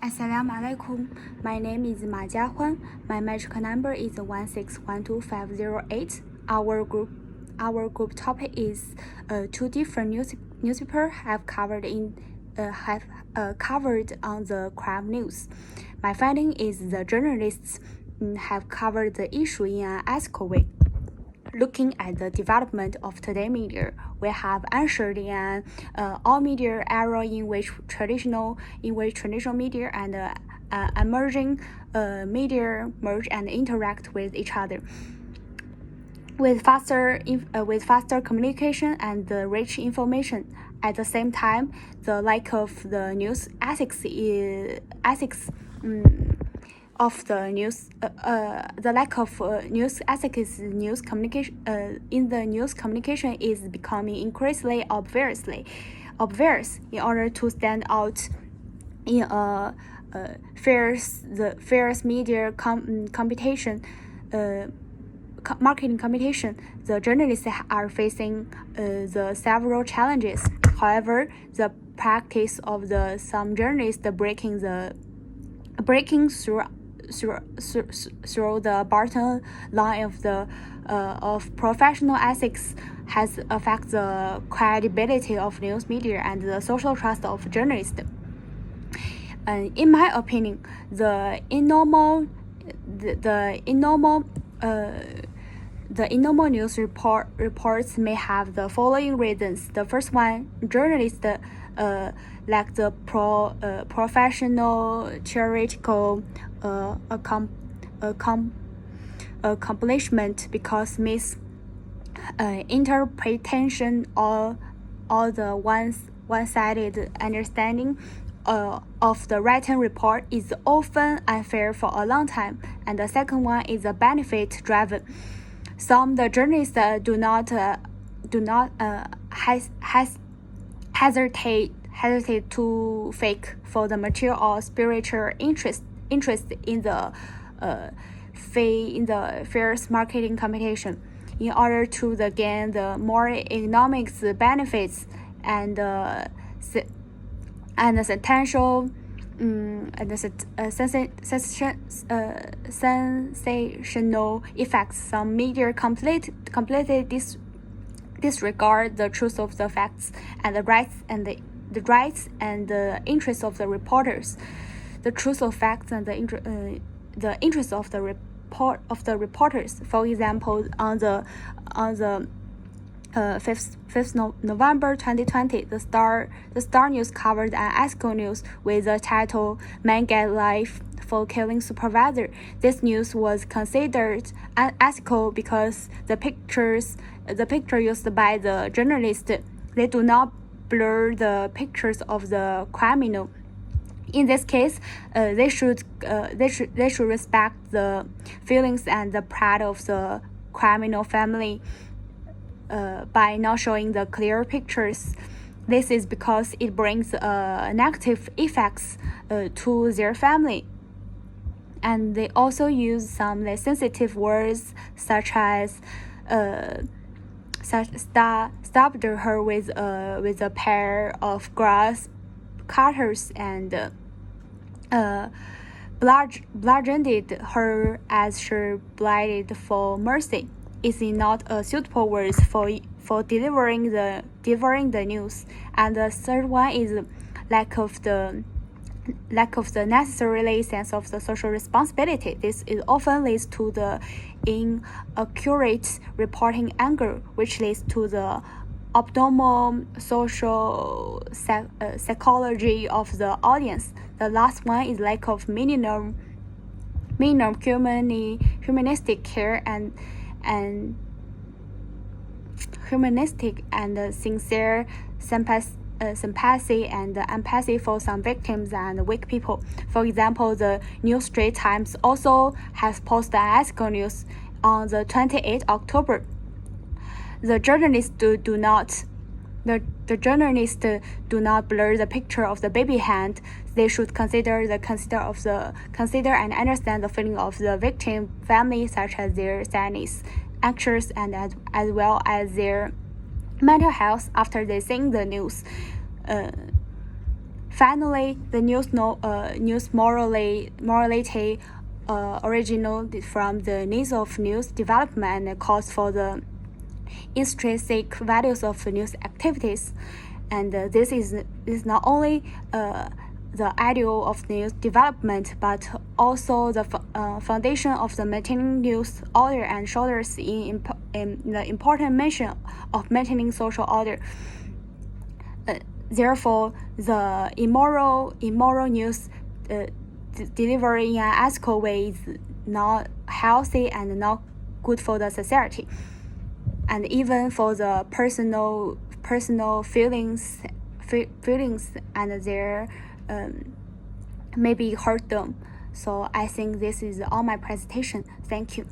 Assalamu alaikum. My name is Ma Jiahuan. My metric number is 1612508. Our group topic is two different newspapers have covered on the crime news. My finding is the journalists have covered the issue in an ethical way. Looking at the development of today's media, we have answered in all media era in which traditional media and emerging media merge and interact with each other. With faster communication and rich information, at the same time, the lack of the news ethics of the news, the lack of news ethics news communication in the news communication is becoming increasingly obvious. In order to stand out in a fierce media competition, marketing competition, the journalists are facing the several challenges. However, the practice of some journalists breaking through the bottom line of professional ethics has affected the credibility of news media and the social trust of journalists. In my opinion, the innormal news reports may have the following reasons. The first one, journalists lack the professional theoretical accomplishment because misinterpretation or the one-sided understanding of the written report is often unfair for a long time. And the second one is a benefit driven. Some the journalists do not hesitate to fake for the material or spiritual interest in the fierce marketing competition in order to gain the more economic benefits and sensational effects. Some media completely disregard the truth of the facts and the rights and the interests of the reporters. The truth of facts and the interests of the reporters. For example, on the 5th November 2020, the Star News covered an ethical news with the title "Man Get Life for Killing Supervisor." This news was considered unethical because the picture used by the journalist, they do not blur the pictures of the criminal. In this case, they should respect the feelings and the pride of the criminal family by not showing the clear pictures. This is because it brings negative effects to their family. And they also use some sensitive words such as stabbed her with a pair of grass cutters and bludgeoned her as she pleaded for mercy. Is not a suitable words for delivering the news. And the third one is lack of the necessary sense of the social responsibility. This often leads to the inaccurate reporting angle, which leads to the optimal social psychology of the audience. The last one is lack of minimum humanistic care and humanistic and sincere sympathy and empathy for some victims and weak people. For example, the New Straits Times also has posted an ethical news on the 28th October. The journalists do not blur the picture of the baby hand. They should consider and understand the feeling of the victim family, such as their sadness, anxious, and as well as their mental health after they sing the news. Finally, the news morality original from the needs of news development and calls for the intrinsic values of news activities. And this is not only the ideal of news development, but also the foundation of the maintaining news order and shoulders in the important mission of maintaining social order. Therefore, the immoral news delivered in an ethical way is not healthy and not good for the society, and even for the personal feelings and their maybe hurt them. So I think this is all my presentation. Thank you.